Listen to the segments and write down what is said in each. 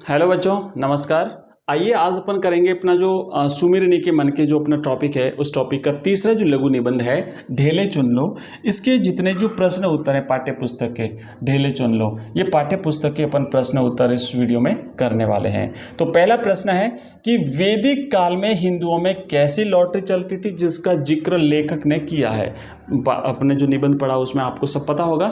Hello बच्चों, नमस्कार। आइए आज अपन करेंगे अपना जो सुमिरनी के मन के जो अपना टॉपिक है उस टॉपिक का तीसरा जो लघु निबंध है ढेले चुन लो। इसके जितने जो प्रश्न उत्तर है पाठ्य पुस्तक के ढेले चुन लो, ये पाठ्य पुस्तक के अपन प्रश्न उत्तर इस वीडियो में करने वाले हैं। तो पहला प्रश्न है कि वैदिक काल में हिंदुओं में कैसी लॉटरी चलती थी जिसका जिक्र लेखक ने किया है। अपने जो निबंध पढ़ा उसमें आपको सब पता होगा,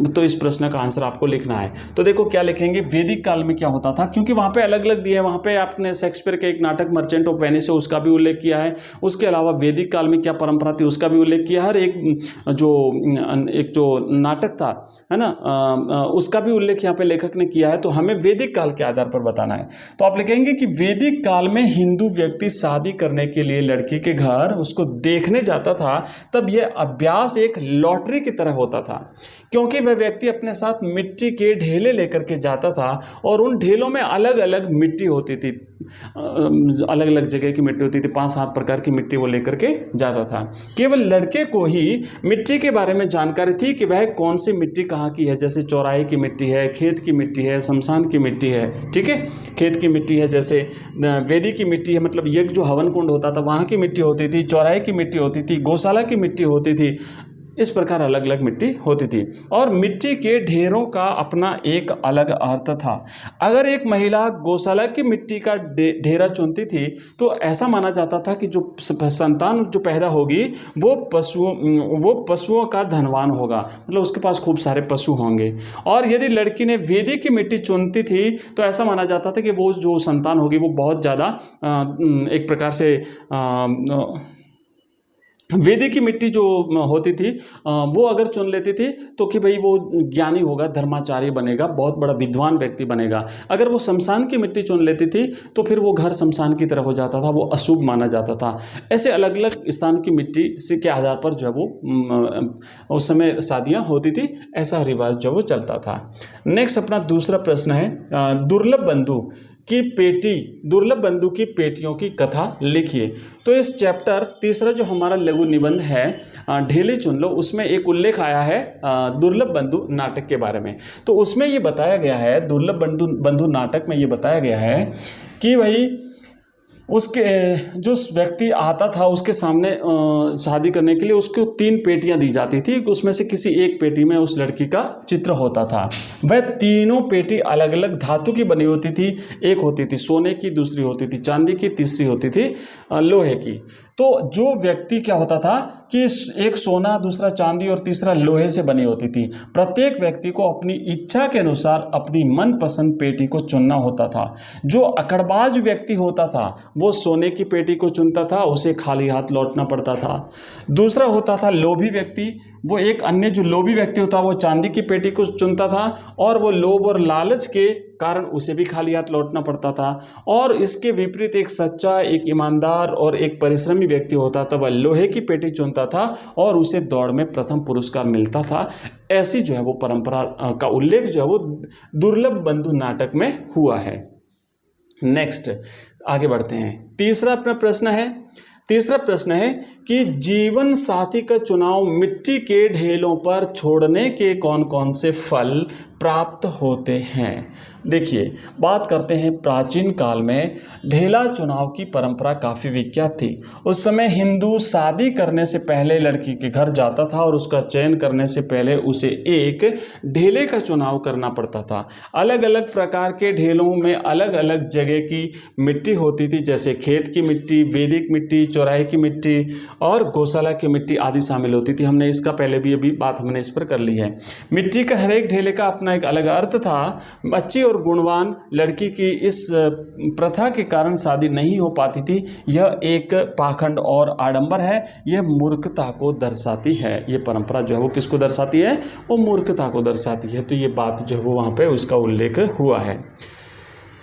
तो इस प्रश्न का आंसर आपको लिखना है। तो देखो क्या लिखेंगे, वैदिक काल में क्या होता था, क्योंकि वहाँ पे अलग अलग दिया है। वहाँ पे आपने शेक्सपियर के एक नाटक मर्चेंट ऑफ वेनिस है उसका भी उल्लेख किया है। उसके अलावा वैदिक काल में क्या परंपरा थी उसका भी उल्लेख किया है। हर एक जो नाटक था है ना, उसका भी उल्लेख यहाँ पे लेखक ने किया है। तो हमें वैदिक काल के आधार पर बताना है। तो आप लिखेंगे कि वैदिक काल में हिंदू व्यक्ति शादी करने के लिए लड़की के घर उसको देखने जाता था, तब यह अभ्यास एक लॉटरी की तरह होता था, क्योंकि वह व्यक्ति अपने साथ मिट्टी के ढेले लेकर के जाता था और उन ढेलों में अलग अलग मिट्टी होती थी, अलग अलग जगह की मिट्टी होती थी, 5-7 प्रकार की मिट्टी वो लेकर के जाता था। केवल लड़के को ही मिट्टी के बारे में जानकारी थी कि वह कौन सी मिट्टी कहाँ की है, जैसे चौराहे की मिट्टी है, खेत की मिट्टी है, शमशान की मिट्टी है। ठीक है, खेत की मिट्टी है, जैसे वेदी की मिट्टी है, मतलब यज्ञ जो हवन कुंड होता था वहाँ की मिट्टी होती थी, चौराहे की मिट्टी होती थी, गौशाला की मिट्टी होती थी। इस प्रकार अलग अलग मिट्टी होती थी और मिट्टी के ढेरों का अपना एक अलग अर्थ था। अगर एक महिला गौशाला की मिट्टी का ढेरा चुनती थी तो ऐसा माना जाता था कि जो संतान जो पैदा होगी वो पशुओं का धनवान होगा, मतलब उसके पास खूब सारे पशु होंगे। और यदि लड़की ने वेदी की मिट्टी चुनती थी तो ऐसा माना जाता था कि वो जो संतान होगी वो बहुत ज़्यादा एक प्रकार से वेदी की मिट्टी जो होती थी वो अगर चुन लेती थी तो कि भाई वो ज्ञानी होगा, धर्माचार्य बनेगा, बहुत बड़ा विद्वान व्यक्ति बनेगा। अगर वो शमशान की मिट्टी चुन लेती थी तो फिर वो घर शमशान की तरह हो जाता था, वो अशुभ माना जाता था। ऐसे अलग अलग स्थान की मिट्टी से के आधार पर जो है वो उस समय शादियाँ होती थी, ऐसा रिवाज जो वो चलता था। नेक्स्ट अपना दूसरा प्रश्न है दुर्लभ बंधु की पेटियों की कथा लिखिए। तो इस चैप्टर तीसरा जो हमारा लघु निबंध है ढेले चुन लो, उसमें एक उल्लेख आया है दुर्लभ बंधु नाटक के बारे में। तो उसमें ये बताया गया है, दुर्लभ बंधु नाटक में ये बताया गया है कि भाई उसके जो व्यक्ति आता था उसके सामने शादी करने के लिए उसको 3 पेटियां दी जाती थी। उसमें से किसी एक पेटी में उस लड़की का चित्र होता था। वह तीनों पेटी अलग अलग धातु की बनी होती थी। एक होती थी सोने की, दूसरी होती थी चांदी की, तीसरी होती थी लोहे की। तो जो व्यक्ति क्या होता था कि एक सोना, दूसरा चांदी और तीसरा लोहे से बनी होती थी। प्रत्येक व्यक्ति को अपनी इच्छा के अनुसार अपनी मनपसंद पेटी को चुनना होता था। जो अकड़बाज व्यक्ति होता था वो सोने की पेटी को चुनता था, उसे खाली हाथ लौटना पड़ता था। दूसरा होता था लोभी व्यक्ति, वो एक अन्य जो लोभी व्यक्ति होता वो चांदी की पेटी को चुनता था और वो लोभ और लालच के कारण उसे भी खाली हाथ लौटना पड़ता था। और इसके विपरीत एक सच्चा, एक ईमानदार और एक परिश्रमी व्यक्ति होता था, वह लोहे की पेटी चुनता था और उसे दौड़ में प्रथम पुरस्कार मिलता था। ऐसी जो है वो परंपरा का उल्लेख जो है वो दुर्लभ बंधु नाटक में हुआ है। नेक्स्ट आगे बढ़ते हैं। तीसरा प्रश्न है कि जीवन साथी का चुनाव मिट्टी के ढेलों पर छोड़ने के कौन कौन से फल प्राप्त होते हैं। देखिए, बात करते हैं प्राचीन काल में ढेला चुनाव की परंपरा काफ़ी विख्यात थी। उस समय हिंदू शादी करने से पहले लड़की के घर जाता था और उसका चयन करने से पहले उसे एक ढेले का चुनाव करना पड़ता था। अलग अलग प्रकार के ढेलों में अलग अलग जगह की मिट्टी होती थी, जैसे खेत की मिट्टी, वैदिक मिट्टी, चौराहे की मिट्टी और गौशाला की मिट्टी आदि शामिल होती थी। हमने इसका पहले भी अभी बात हमने इस पर कर ली है। मिट्टी का हर एक ढेले का अपना एक अलग अर्थ था। अच्छी और गुणवान लड़की की इस प्रथा के कारण शादी नहीं हो पाती थी। यह एक पाखंड और आडंबर है, यह मूर्खता को दर्शाती है। ये परंपरा जो है वो किसको दर्शाती है, वो मूर्खता को दर्शाती है। तो ये बात जो है वो वहाँ पे उसका उल्लेख हुआ है।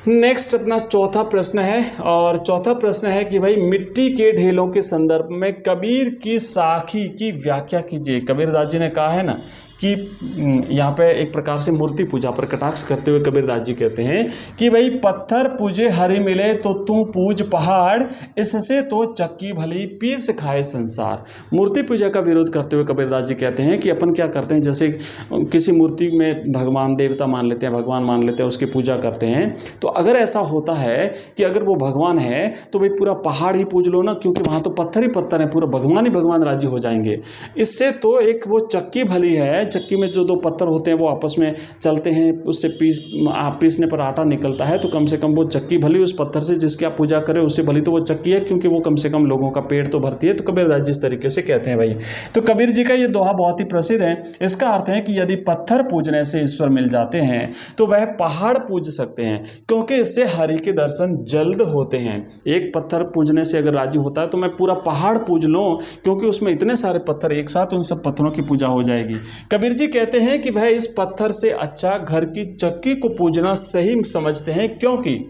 नेक्स्ट अपना चौथा प्रश्न है, और चौथा प्रश्न है कि भाई मिट्टी के ढेलों के संदर्भ में कबीर की साखी की व्याख्या कीजिए। कबीरदास जी ने कहा है ना कि यहाँ पे एक प्रकार से मूर्ति पूजा पर कटाक्ष करते हुए कबीरदास जी कहते हैं कि भाई पत्थर पूजे हरि मिले तो तू पूज पहाड़, इससे तो चक्की भली पीस खाए संसार। मूर्ति पूजा का विरोध करते हुए कबीरदास जी कहते हैं कि अपन क्या करते हैं, जैसे किसी मूर्ति में भगवान देवता मान लेते हैं, भगवान मान लेते हैं, उसकी पूजा करते हैं। तो अगर ऐसा होता है कि अगर वो भगवान है तो भाई पूरा पहाड़ ही पूज लो ना, क्योंकि वहाँ तो पत्थर ही पत्थर है, पूरा भगवान ही भगवान राजी हो जाएंगे। इससे तो एक वो चक्की भली है, चक्की में जो दो पत्थर होते हैं वो आपस में चलते हैं, उससे पीसने पर आटा निकलता है, तो कम से कम वो चक्की भली उस पत्थर से जिसकी आप पूजा करें उससे भली तो वो चक्की है, क्योंकि वो कम से कम लोगों का पेट तो भरती है। तो कबीरदास जी इस तरीके से कहते हैं भाई। तो कबीर जी का ये दोहा बहुत ही प्रसिद्ध है। इसका अर्थ है कि यदि पत्थर पूजने से ईश्वर मिल जाते हैं तो वह पहाड़ पूज सकते हैं, क्योंकि इससे हरि के दर्शन जल्द होते हैं। एक पत्थर पूजने से अगर राजी होता है तो मैं पूरा पहाड़ पूज लूं, क्योंकि उसमें इतने सारे पत्थर एक साथ, उन सब पत्थरों की पूजा हो जाएगी। कबीर जी कहते हैं कि वह इस पत्थर से अच्छा घर की चक्की को पूजना सही समझते हैं, क्योंकि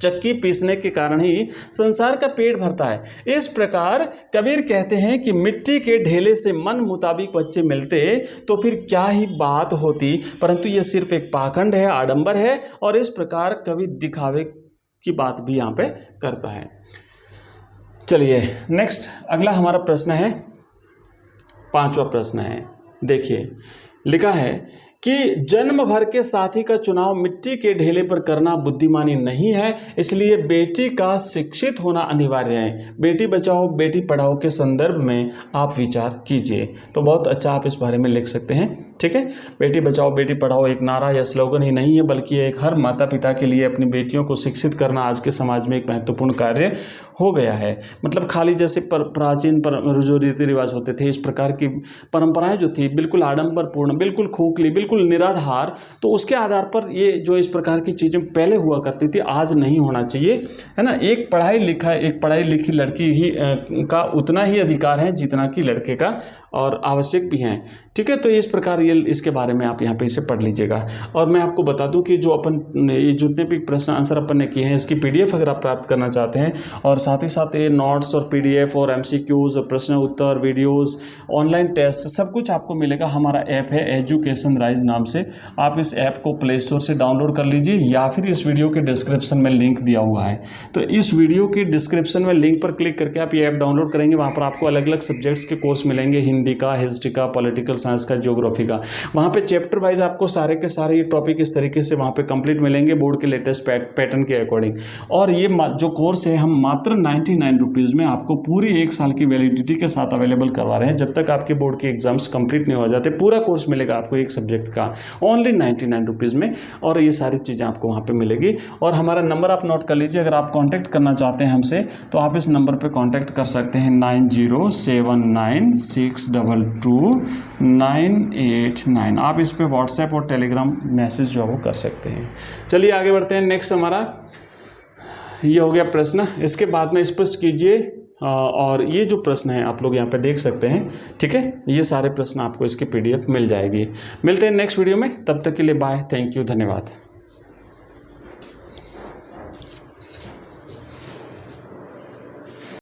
चक्की पीसने के कारण ही संसार का पेट भरता है। इस प्रकार कबीर कहते हैं कि मिट्टी के ढेले से मन मुताबिक बच्चे मिलते तो फिर क्या ही बात होती, परंतु यह सिर्फ एक पाखंड है, आडंबर है, और इस प्रकार कवि दिखावे की बात भी यहाँ पे करता है। चलिए नेक्स्ट अगला हमारा प्रश्न है, 5वां प्रश्न है। देखिए लिखा है कि जन्म भर के साथी का चुनाव मिट्टी के ढेले पर करना बुद्धिमानी नहीं है, इसलिए बेटी का शिक्षित होना अनिवार्य है। बेटी बचाओ बेटी पढ़ाओ के संदर्भ में आप विचार कीजिए। तो बहुत अच्छा आप इस बारे में लिख सकते हैं, ठीक है। बेटी बचाओ बेटी पढ़ाओ एक नारा या स्लोगन ही नहीं है, बल्कि एक हर माता पिता के लिए अपनी बेटियों को शिक्षित करना आज के समाज में एक महत्वपूर्ण कार्य हो गया है। मतलब खाली जैसे प्राचीन जो रीति रिवाज होते थे, इस प्रकार की परंपराएं जो थी बिल्कुल आडंबरपूर्ण, बिल्कुल खोखली, बिल्कुल निराधार, तो उसके आधार पर ये जो इस प्रकार की चीज़ें पहले हुआ करती थी आज नहीं होना चाहिए, है ना। एक पढ़ाई लिखी लड़की ही का उतना ही अधिकार है जितना कि लड़के का, और आवश्यक भी हैं, ठीक है। तो इस प्रकार ये इसके बारे में आप यहाँ पे इसे पढ़ लीजिएगा। और मैं आपको बता दूं कि जो अपन ये जितने भी प्रश्न आंसर अपन ने किए हैं इसकी PDF अगर आप प्राप्त करना चाहते हैं, और साथ ही साथ ये नोट्स और PDF और MCQs और प्रश्न उत्तर वीडियोस, ऑनलाइन टेस्ट, सब कुछ आपको मिलेगा। हमारा ऐप है एजुकेशन राइज नाम से, आप इस ऐप को प्ले स्टोर से डाउनलोड कर लीजिए, या फिर इस वीडियो के डिस्क्रिप्शन में लिंक दिया हुआ है। तो इस वीडियो के डिस्क्रिप्शन में लिंक पर क्लिक करके आप ये ऐप डाउनलोड करेंगे। वहाँ पर आपको अलग अलग सब्जेक्ट्स के कोर्स मिलेंगे, हिंदी का, हिस्ट्री का, पॉलिटिकल साइंस का, ज्योग्राफी का। वहाँ पे चैप्टर वाइज आपको सारे के सारे ये टॉपिक इस तरीके से वहाँ पे कंप्लीट मिलेंगे बोर्ड के लेटेस्ट पैटर्न के अकॉर्डिंग। और ये जो कोर्स है हम मात्र 99 रुपीज़ में आपको पूरी 1 साल की वैलिडिटी के साथ अवेलेबल करवा रहे हैं। जब तक आपके बोर्ड के एग्जाम्स कंप्लीट नहीं हो जाते पूरा कोर्स मिलेगा आपको एक सब्जेक्ट का ओनली 99 रुपीज़ में, और ये सारी चीज़ें आपको वहाँ पर मिलेगी। और हमारा नंबर आप नोट कर लीजिए, अगर आप कॉन्टैक्ट करना चाहते हैं हमसे तो आप इस नंबर पर कॉन्टैक्ट कर सकते हैं 9079622989। आप इस पे व्हाट्सएप और टेलीग्राम मैसेज जो है वो कर सकते हैं। चलिए आगे बढ़ते हैं। नेक्स्ट हमारा ये हो गया प्रश्न, इसके बाद में स्पष्ट कीजिए। और ये जो प्रश्न है आप लोग यहाँ पे देख सकते हैं, ठीक है। ये सारे प्रश्न आपको इसके PDF मिल जाएगी। मिलते हैं नेक्स्ट वीडियो में, तब तक के लिए बाय, थैंक यू, धन्यवाद।